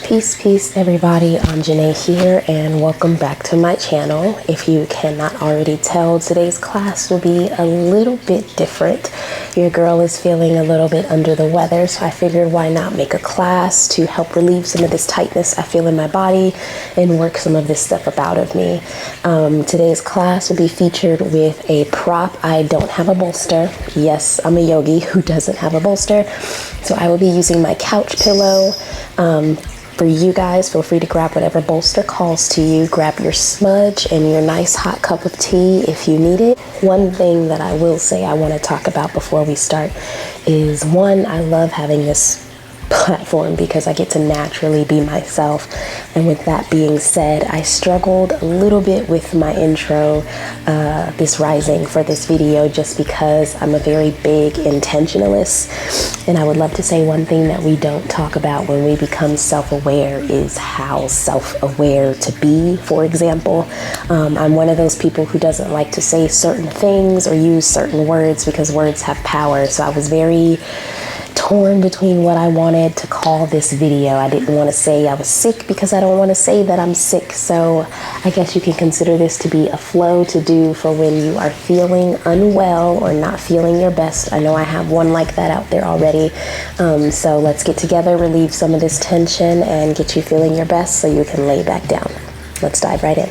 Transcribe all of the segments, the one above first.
Peace everybody, I'm Janae here and welcome back to my channel. If you cannot already tell, today's class will be a little bit different. Your girl is feeling a little bit under the weather, so I figured why not make a class to help relieve some of this tightness I feel in my body and work some of this stuff up out of me. Today's class will be featured with a prop. I don't have a bolster. Yes, I'm a yogi who doesn't have a bolster, so I will be using my couch pillow. For you guys, feel free to grab whatever bolster calls to you. Grab your smudge and your nice hot cup of tea if you need it. One thing that I will say I want to talk about before we start is, one, I love having this platform because I get to naturally be myself. And with that being said, I struggled a little bit with my intro this rising for this video just because I'm a very big intentionalist, and I would love to say one thing that we don't talk about when we become self-aware is how self-aware to be. For example, I'm one of those people who doesn't like to say certain things or use certain words because words have power, so I was very torn between what I wanted to call this video. I didn't want to say I was sick because I don't want to say that I'm sick, so I guess you can consider this to be a flow to do for when you are feeling unwell or not feeling your best. I know I have one like that out there already, so let's get together, relieve some of this tension, and get you feeling your best so you can lay back down. Let's dive right in.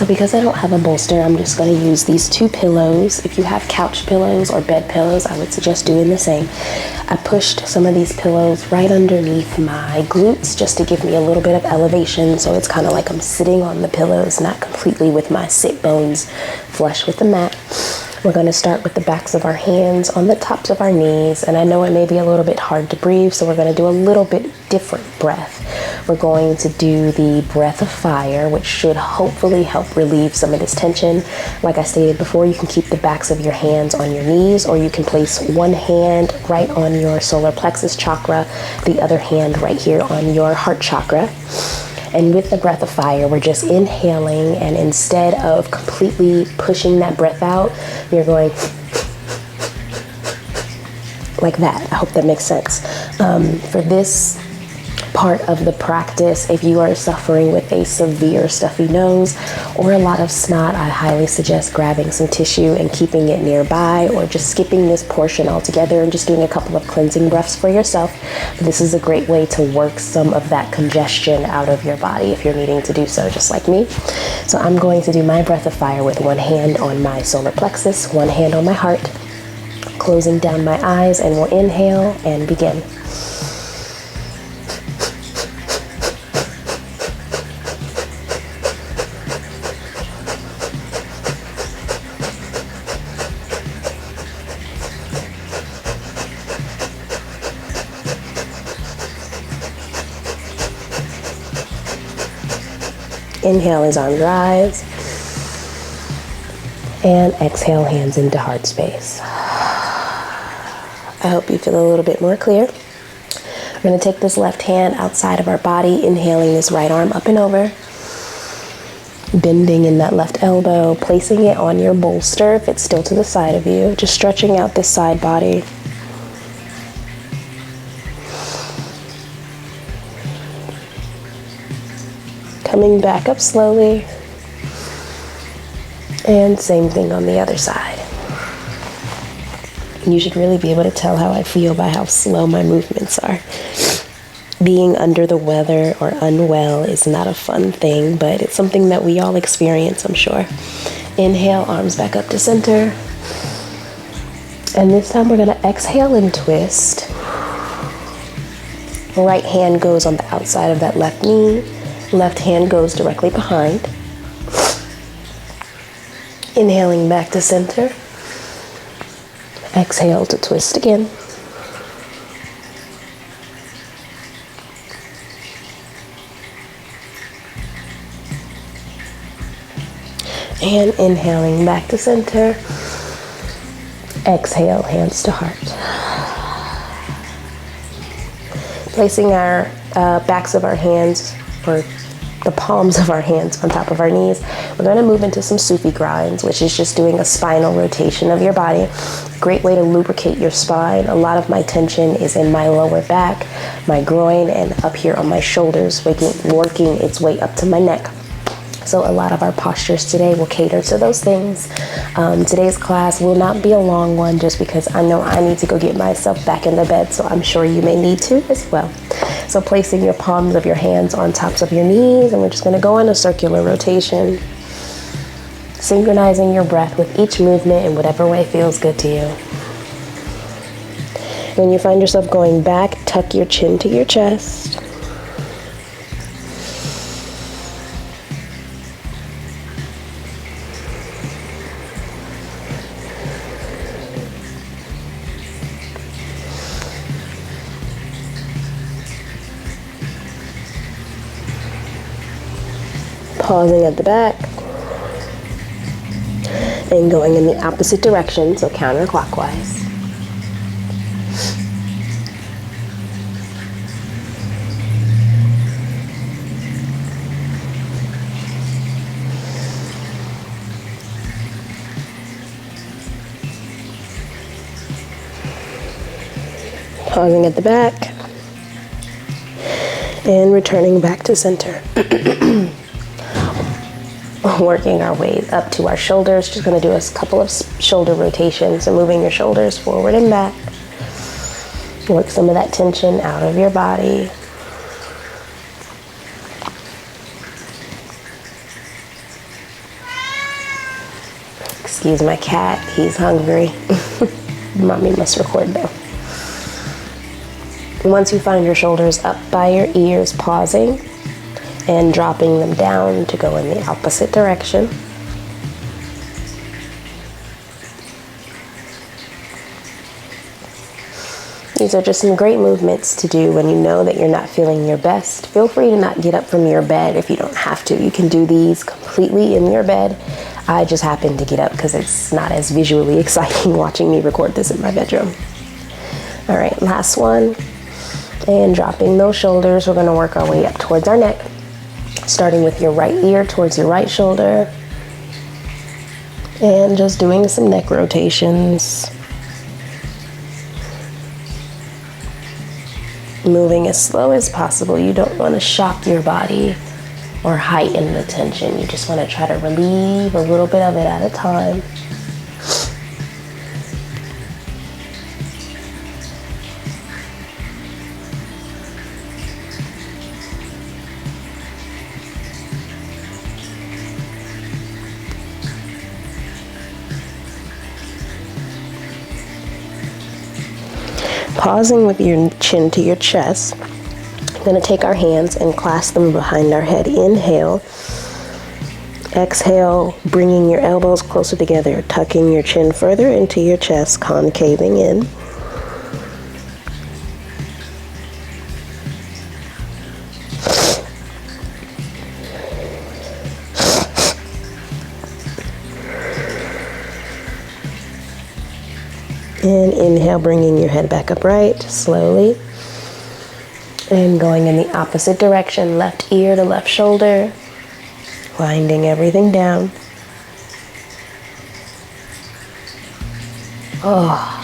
Because I don't have a bolster, I'm just going to use these two pillows. If you have couch pillows or bed pillows, I would suggest doing the same. I pushed some of these pillows right underneath my glutes just to give me a little bit of elevation, so it's kind of like I'm sitting on the pillows, not completely with my sit bones flush with the mat. We're going to start with the backs of our hands on the tops of our knees, and I know it may be a little bit hard to breathe, so we're going to do a little bit different breath. We're going to do the breath of fire, which should hopefully help relieve some of this tension. Like I stated before, you can keep the backs of your hands on your knees, or you can place one hand right on your solar plexus chakra, the other hand right here on your heart chakra. And with the breath of fire, we're just inhaling, and instead of completely pushing that breath out, you're going like that. I hope that makes sense. For this part of the practice, if you are suffering with a severe stuffy nose or a lot of snot, I highly suggest grabbing some tissue and keeping it nearby, or just skipping this portion altogether and just doing a couple of cleansing breaths for yourself. This is a great way to work some of that congestion out of your body if you're needing to do so, just like me. So I'm going to do my breath of fire with one hand on my solar plexus, one hand on my heart, closing down my eyes, and we'll inhale and begin. Inhale is arms rise, and exhale, hands into heart space. I hope you feel a little bit more clear. We're going to take this left hand outside of our body, inhaling this right arm up and over, bending in that left elbow, placing it on your bolster if it's still to the side of you, just stretching out this side body. Coming back up slowly, and same thing on the other side. You should really be able to tell how I feel by how slow my movements are. Being under the weather or unwell is not a fun thing, but it's something that we all experience, I'm sure. Inhale, arms back up to center. And this time we're going to exhale and twist. Right hand goes on the outside of that left knee. Left hand goes directly behind. Inhaling back to center. Exhale to twist again. And inhaling back to center. Exhale, hands to heart. Placing our backs of our hands, or the palms of our hands, on top of our knees, we're going to move into some Sufi grinds, which is just doing a spinal rotation of your body. Great way to lubricate your spine. A lot of my tension is in my lower back, my groin, and up here on my shoulders, working its way up to my neck. So a lot of our postures today will cater to those things. Today's class will not be a long one, just because I know I need to go get myself back in the bed, so I'm sure you may need to as well. So placing your palms of your hands on tops of your knees, and we're just gonna go in a circular rotation, synchronizing your breath with each movement in whatever way feels good to you. When you find yourself going back, tuck your chin to your chest. Pausing at the back and going in the opposite direction, so counterclockwise. Pausing at the back and returning back to center. Working our way up to our shoulders. Just going to do a couple of shoulder rotations, and moving your shoulders forward and back. Work some of that tension out of your body. Excuse my cat, he's hungry. Mommy must record though. Once you find your shoulders up by your ears, pausing and dropping them down to go in the opposite direction. These are just some great movements to do when you know that you're not feeling your best. Feel free to not get up from your bed if you don't have to. You can do these completely in your bed. I just happen to get up because it's not as visually exciting watching me record this in my bedroom. All right, last one. And dropping those shoulders, we're gonna work our way up towards our neck. Starting with your right ear towards your right shoulder, and just doing some neck rotations. Moving as slow as possible. You don't want to shock your body or heighten the tension. You just want to try to relieve a little bit of it at a time. Pausing with your chin to your chest. I'm going to take our hands and clasp them behind our head. Inhale. Exhale, bringing your elbows closer together, tucking your chin further into your chest, concaving in. And inhale, bringing your head back upright, slowly. And going in the opposite direction, left ear to left shoulder, winding everything down. Oh.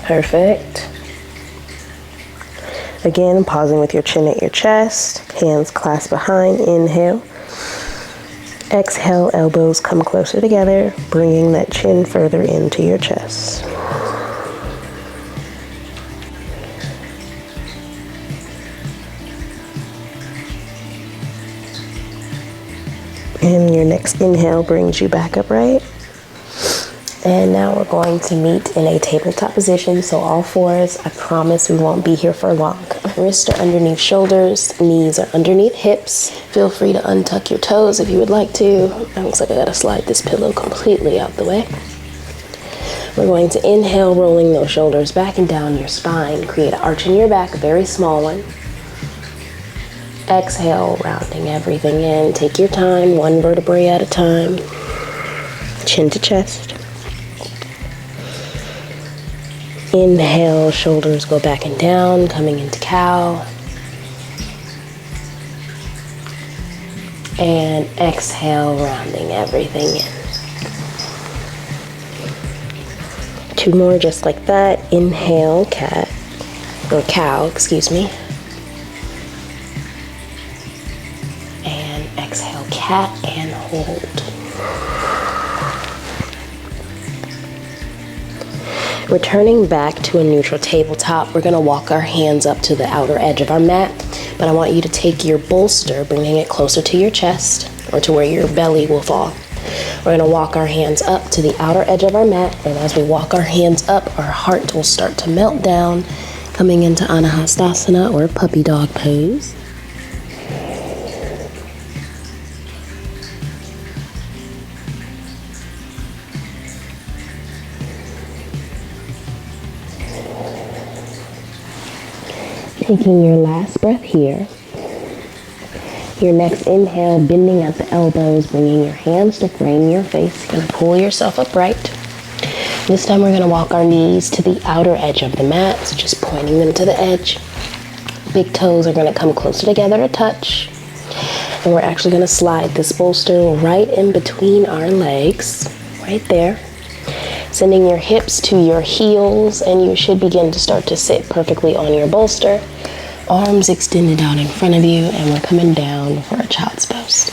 Perfect. Again, pausing with your chin at your chest, hands clasped behind, inhale. Exhale, elbows come closer together, bringing that chin further into your chest. And your next inhale brings you back upright. And now we're going to meet in a tabletop position, so all fours. I promise we won't be here for long. Wrists are underneath shoulders, knees are underneath hips. Feel free to untuck your toes if you would like to. It looks like I gotta slide this pillow completely out the way. We're going to inhale, rolling those shoulders back and down your spine. Create an arch in your back, a very small one. Exhale, rounding everything in. Take your time, one vertebrae at a time. Chin to chest. Inhale, shoulders go back and down, coming into cow. And exhale, rounding everything in. 2 more just like that. Inhale, cat, or cow, excuse me. And exhale, cat, and hold. Returning back to a neutral tabletop, we're going to walk our hands up to the outer edge of our mat, but I want you to take your bolster, bringing it closer to your chest or to where your belly will fall. We're going to walk our hands up to the outer edge of our mat, and as we walk our hands up, our heart will start to melt down, coming into Anahastasana or puppy dog pose. Taking your last breath here. Your next inhale, bending at the elbows, bringing your hands to frame your face. You're going to pull yourself upright. This time we're going to walk our knees to the outer edge of the mat, so just pointing them to the edge. Big toes are going to come closer together to touch. And we're actually going to slide this bolster right in between our legs, right there. Sending your hips to your heels, and you should begin to start to sit perfectly on your bolster. Arms extended out in front of you, and we're coming down for a child's pose.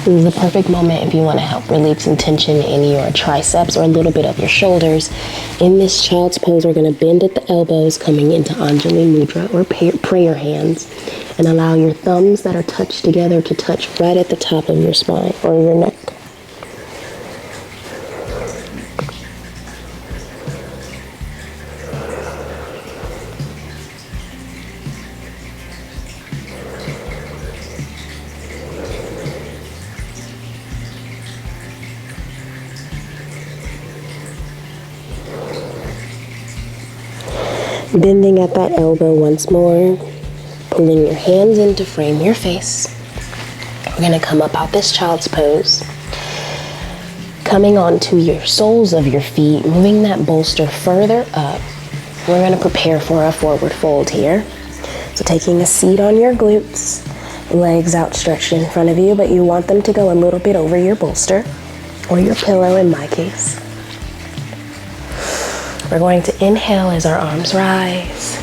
This is a perfect moment if you want to help relieve some tension in your triceps or a little bit of your shoulders. In this child's pose, we're going to bend at the elbows, coming into Anjali Mudra or prayer hands, and allow your thumbs that are touched together to touch right at the top of your spine or your neck. Bending at that elbow once more, pulling your hands in to frame your face. We're going to come up out this child's pose, coming onto your soles of your feet, moving that bolster further up. We're going to prepare for a forward fold here. So taking a seat on your glutes, legs outstretched in front of you, but you want them to go a little bit over your bolster or your pillow in my case. We're going to inhale as our arms rise,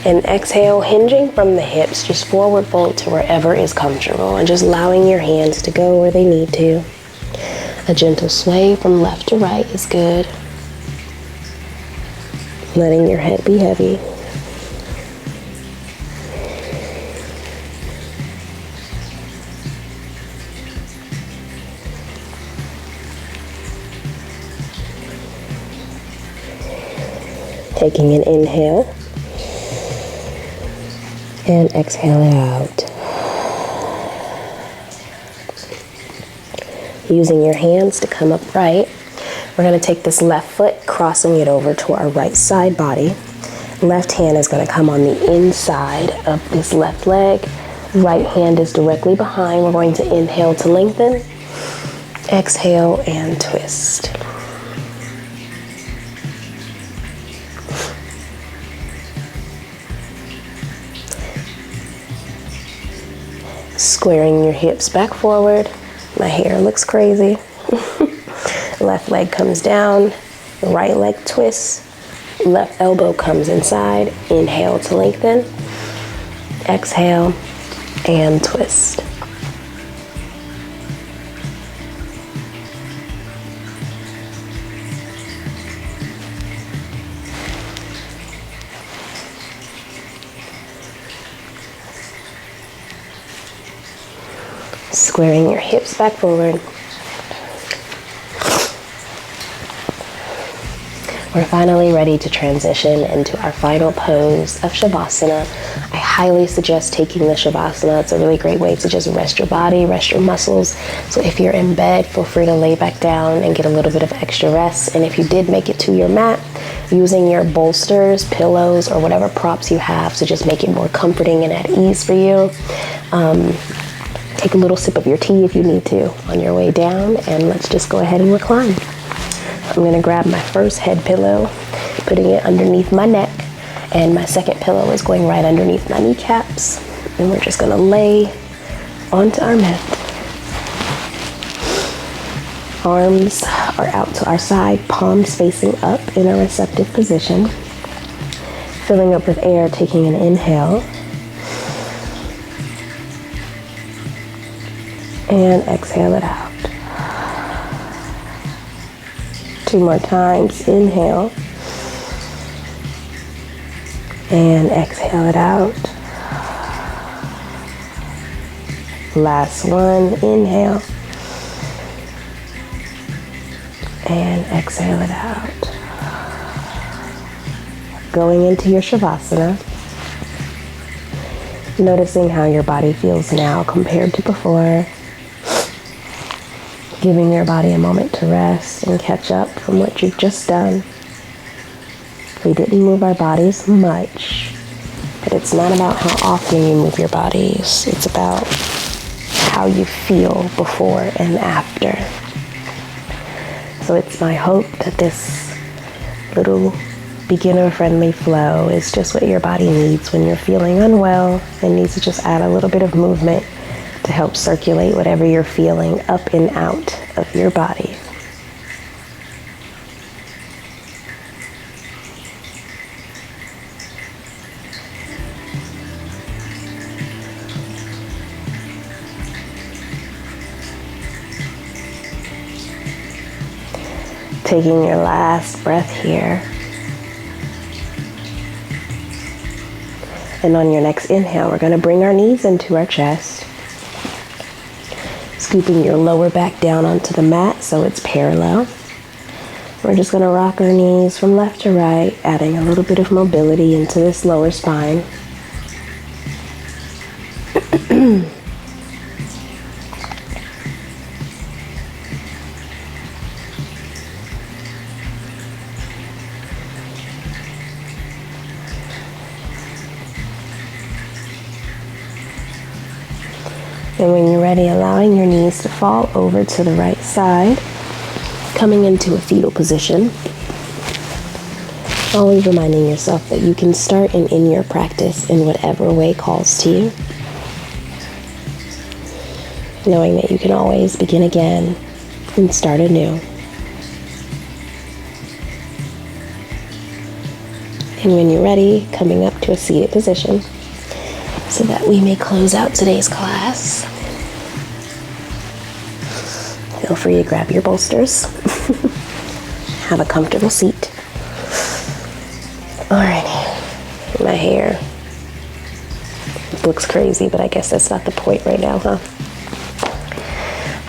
and exhale, hinging from the hips, just forward fold to wherever is comfortable, and just allowing your hands to go where they need to. A gentle sway from left to right is good. Letting your head be heavy. Taking an inhale and exhale it out. Using your hands to come upright, we're going to take this left foot, crossing it over to our right side body. Left hand is going to come on the inside of this left leg. Right hand is directly behind. We're going to inhale to lengthen, exhale, and twist. Squaring your hips back forward. My hair looks crazy. Left leg comes down, right leg twists, left elbow comes inside. Inhale to lengthen, exhale, and twist. Squaring your hips back forward. We're finally ready to transition into our final pose of Shavasana. I highly suggest taking the Shavasana. It's a really great way to just rest your body, rest your muscles. So if you're in bed, feel free to lay back down and get a little bit of extra rest. And if you did make it to your mat, using your bolsters, pillows, or whatever props you have to just make it more comforting and at ease for you. Take a little sip of your tea if you need to on your way down, and let's just go ahead and recline. I'm gonna grab my first head pillow, putting it underneath my neck, and my second pillow is going right underneath my kneecaps. And we're just gonna lay onto our mat. Arms are out to our side, palms facing up in a receptive position. Filling up with air, taking an inhale. And exhale it out. 2 more times. Inhale. And exhale it out. Last one. Inhale. And exhale it out. Going into your Shavasana. Noticing how your body feels now compared to before. Giving your body a moment to rest and catch up from what you've just done. We didn't move our bodies much, but it's not about how often you move your bodies. It's about how you feel before and after. So it's my hope that this little beginner-friendly flow is just what your body needs when you're feeling unwell and needs to just add a little bit of movement to help circulate whatever you're feeling up and out of your body. Taking your last breath here. And on your next inhale, we're going to bring our knees into our chest. Scooping your lower back down onto the mat so it's parallel. We're just going to rock our knees from left to right, adding a little bit of mobility into this lower spine. And when you're ready, allowing your knees to fall over to the right side, coming into a fetal position. Always reminding yourself that you can start and end your practice in whatever way calls to you. Knowing that you can always begin again and start anew. And when you're ready, coming up to a seated position so that we may close out today's class. Feel free to grab your bolsters. Have a comfortable seat. Alrighty, my hair looks crazy, but I guess that's not the point right now, huh?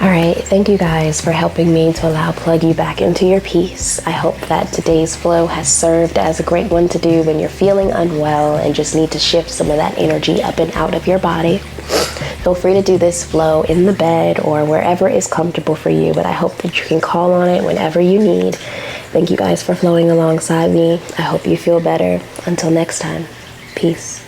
Alright, thank you guys for helping me to allow plug you back into your peace. I hope that today's flow has served as a great one to do when you're feeling unwell and just need to shift some of that energy up and out of your body. Feel free to do this flow in the bed or wherever is comfortable for you, but I hope that you can call on it whenever you need. Thank you guys for flowing alongside me. I hope you feel better. Until next time, peace.